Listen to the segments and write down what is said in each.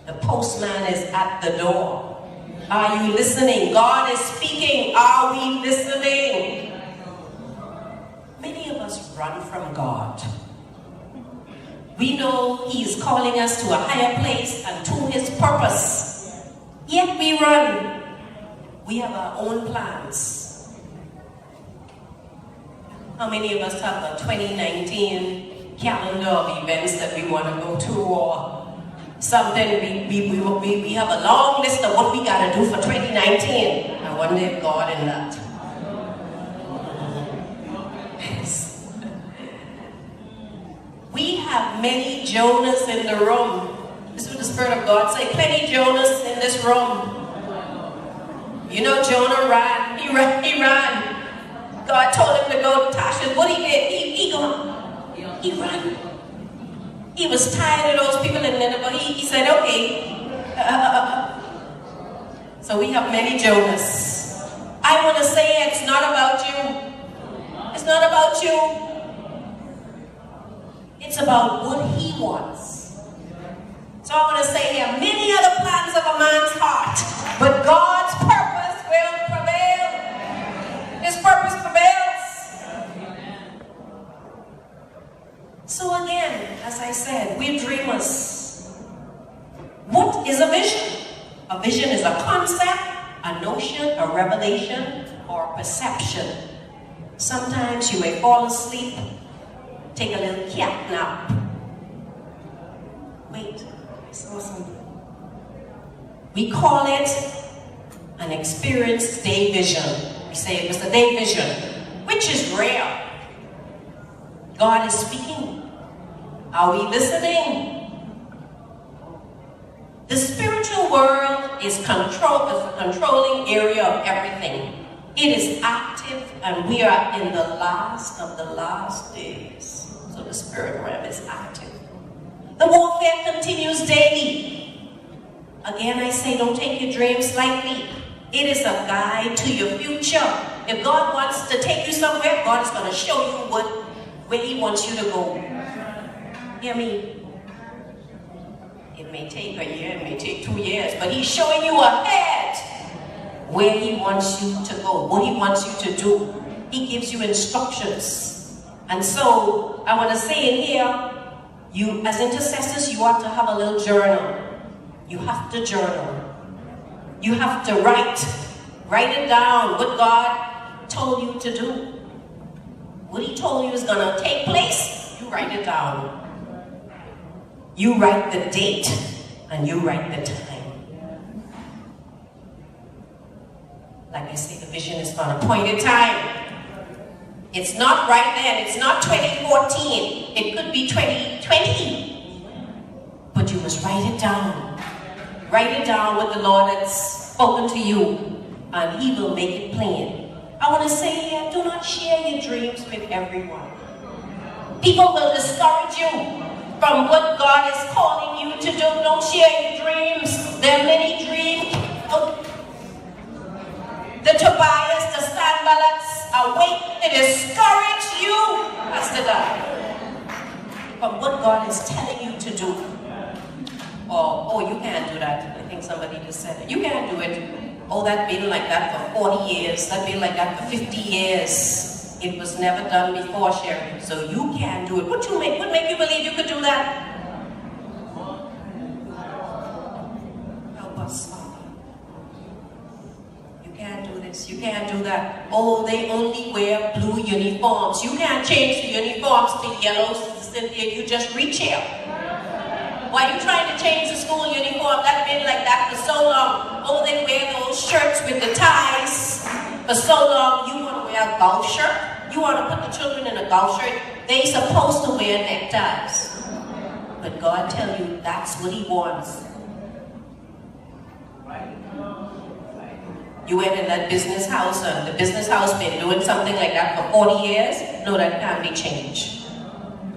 The postman is at the door. Are you listening? God is speaking. Are we listening? Many of us run from God. We know He is calling us to a higher place and to His purpose. Yet we run. We have our own plans. How many of us have a 2019 calendar of events that we want to go to, or something? We have a long list of what we got to do for 2019. I wonder if God in that. We have many Jonas in the room. This is what the Spirit of God say. Plenty Jonas in this room. You know, Jonah ran. He ran. God told him to go to Tarshish. What he did, he ran. He was tired of those people in Nineveh. He said, okay. So we have many Jonas. I want to say it's not about you. It's not about you. It's about what He wants. So I want to say there are many other plans of a man's heart, but God's purpose will prevail. His purpose prevails. So again, as I said, we're dreamers. What is a vision? A vision is a concept, a notion, a revelation, or a perception. Sometimes you may fall asleep, take a little cat nap. Wait, I saw something. We call it an experienced day vision. We say it was a day vision, which is rare. God is speaking. Are we listening? The spiritual world is a controlling area of everything. It is active, and we are in the last of the last days. So the spirit realm is active. The warfare continues daily. Again, I say, don't take your dreams lightly. It is a guide to your future. If God wants to take you somewhere, God is going to show you where He wants you to go. Hear me? It may take a year, it may take 2 years, but He's showing you ahead where He wants you to go, what He wants you to do. He gives you instructions. And so, I want to say in here, you as intercessors, you ought to have a little journal. You have to journal. You have to write it down, what God told you to do. What He told you is going to take place, you write it down. You write the date, and you write the time. Like I say, the vision is for an appointed time. It's not right then. It's not 2014. It could be 2020. But you must write it down. Write it down what the Lord has spoken to you, and He will make it plain. I want to say here, do not share your dreams with everyone. People will discourage you from what God is calling you to do. Don't share your dreams. There are many dreams. The Tobias, the Sanballats are waiting to discourage you, Pastor God, from what God is telling you to do. Oh, you can't do that. I think somebody just said it. You can't do it. Oh, that's been like that for 40 years. That's been like that for 50 years. It was never done before, Sherry. So you can't do it. What make you believe you could do that? Help us, Father. You can't do this. You can't do that. Oh, they only wear blue uniforms. You can't change the uniforms to yellow, Cynthia. You just reach here. Why are you trying to change the school uniform? That's been like that for so long. Oh, they wear those shirts with the ties for so long. You want to wear a golf shirt? You want to put the children in a golf shirt? They're supposed to wear neckties. But God tells you that's what He wants. You went in that business house, and the business house been doing something like that for 40 years? No, that can't be changed.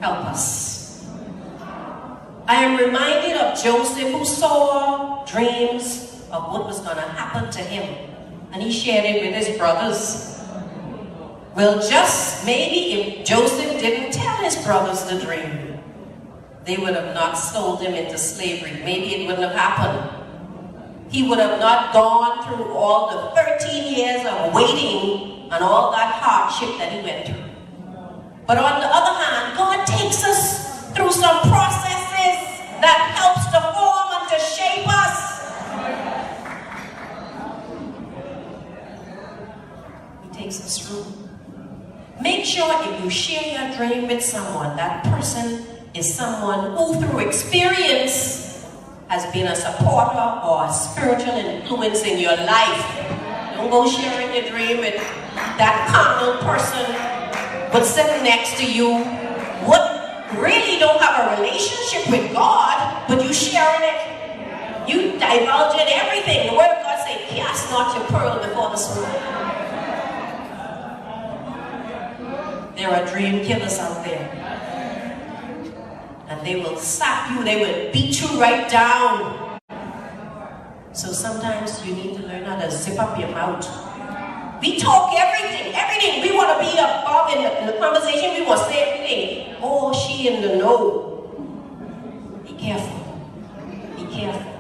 Help us. I am reminded of Joseph, who saw dreams of what was going to happen to him. And he shared it with his brothers. Well, just maybe if Joseph didn't tell his brothers the dream, they would have not sold him into slavery. Maybe it wouldn't have happened. He would have not gone through all the 13 years of waiting and all that hardship that he went through. But on the other hand, God takes us through some processes that helps to form and to shape us. He takes us through. Make sure if you share your dream with someone, that person is someone who through experience has been a supporter or a spiritual influence in your life. Don't go sharing your dream with that carnal person but sitting next to you, what really don't have a relationship with God, but you sharing it. You divulge in everything. The word of God says, cast not your pearl before the swine. There are dream killers out there. And they will sap you, they will beat you right down. So sometimes you need to learn how to zip up your mouth. We talk everything. We want to be above in the conversation, we want to say everything. Oh, she in the know. Be careful. Be careful.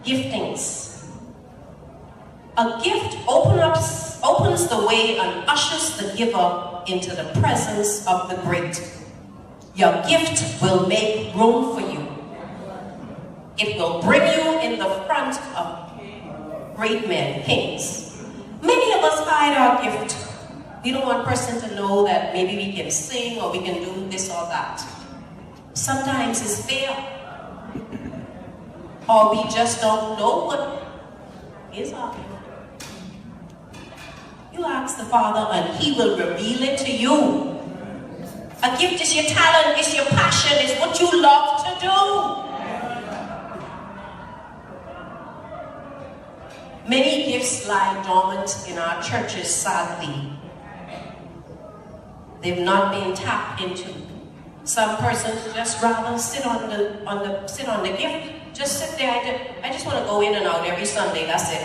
Giftings. A gift opens the way and ushers the giver into the presence of the great. Your gift will make room for you. It will bring you in the front of great men, kings. Many of us hide our gift. We don't want a person to know that maybe we can sing or we can do this or that. Sometimes it's fear. Or we just don't know what is our gift. You ask the Father and He will reveal it to you. A gift is your talent, is your passion, is what you love to do. Many gifts lie dormant in our churches, sadly. They've not been tapped into. Some persons just rather sit on the gift. Just sit there. I just want to go in and out every Sunday. That's it.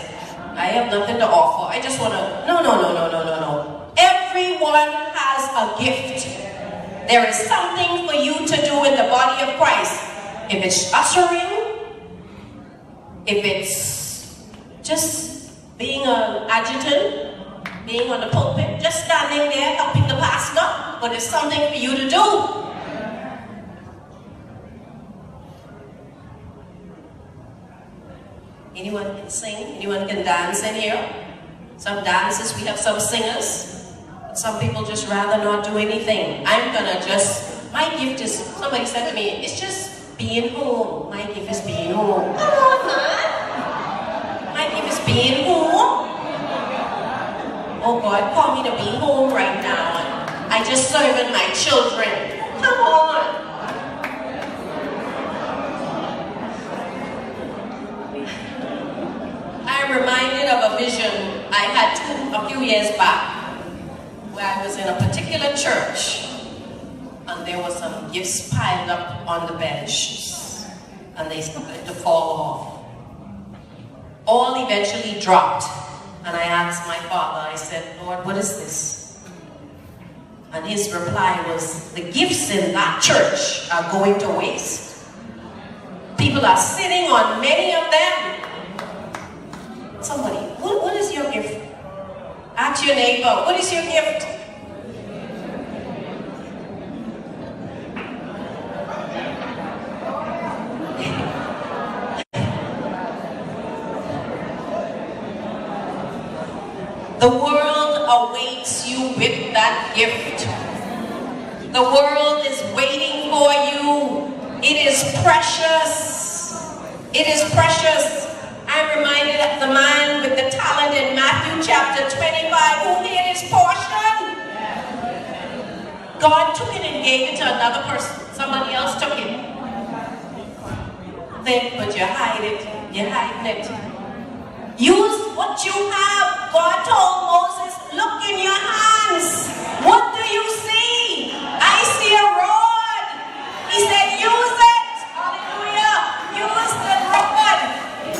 I have nothing to offer. I just want to. No. Everyone has a gift. There is something for you to do in the body of Christ. If it's ushering, if it's just being an adjutant, being on the pulpit, just standing there helping the pastor, but it's something for you to do. Anyone can sing, anyone can dance in here. Some dances, we have some singers. Some people just rather not do anything. My gift is, somebody said to me, it's just being home. My gift is being home. Come on, man. My gift is being home. Oh God, call me to be home right now. I just serving my children. Come on. I'm reminded of a vision I had a few years back, where I was in a particular church and there were some gifts piled up on the benches and they started to fall off. All eventually dropped, and I asked my father, I said, Lord, what is this? And his reply was, the gifts in that church are going to waste. People are sitting on many of them. Somebody, what is your gift? Ask your neighbor, what is your gift? The world awaits you with that gift. The world is waiting for you. It is precious. It is precious. I'm reminded of the man with the talent in Matthew chapter 25 who hid his portion. God took it and gave it to another person. Somebody else took it. But you hide it. You're hiding it. Use what you have. God told Moses, look in your hands. What do you see? I see a rod. He said, use it. Hallelujah. Use the rod.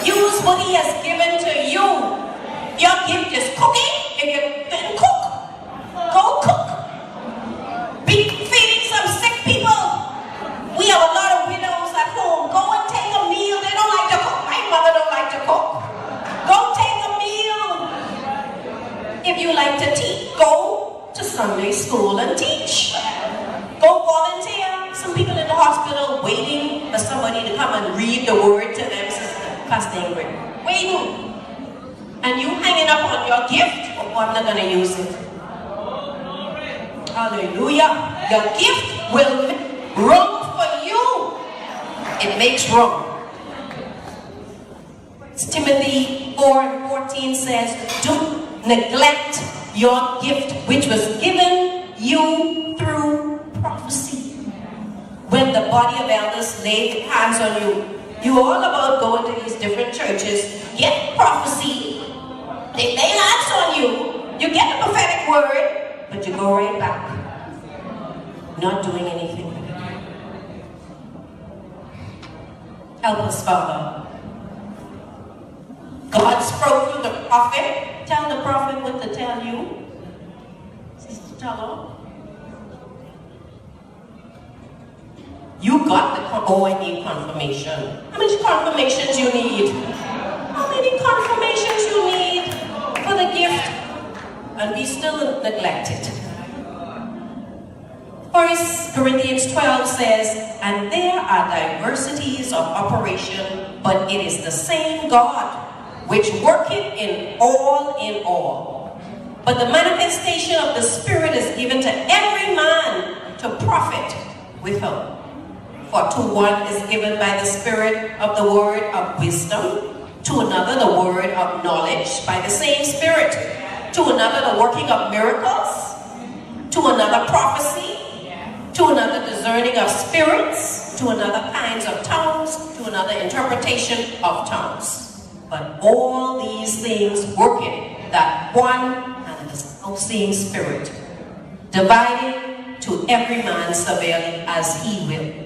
Use what He has given to you. Your gift is cooking. If you can cook, go cook. Be feeding some sick people. Sunday school and teach. Go volunteer. Some people in the hospital waiting for somebody to come and read the word to them, Sister Pastor Ingrid. Waiting. And you hanging up on your gift, oh, I'm not going to use it. Hallelujah. Your gift will make room for you. It makes room. Timothy 4:14 says, don't neglect your gift which was given you through prophecy. When the body of elders laid hands on you, you're all about going to these different churches, get prophecy, they lay hands on you, you get the prophetic word, but you go right back, not doing anything. Help us, Father. God spoke through the prophet. Tell the prophet what to tell you. Sister, tell her. You got the, oh, I need confirmation. How many confirmations you need? How many confirmations you need for the gift? And we still neglect it. 1 Corinthians 12 says, and there are diversities of operation, but it is the same God, which worketh in all. But the manifestation of the Spirit is given to every man to profit withal. For to one is given by the Spirit of the word of wisdom, to another the word of knowledge by the same Spirit, to another the working of miracles, to another prophecy, to another discerning of spirits, to another kinds of tongues, to another interpretation of tongues. But all these things working that one and the same Spirit, dividing to every man severally as he will.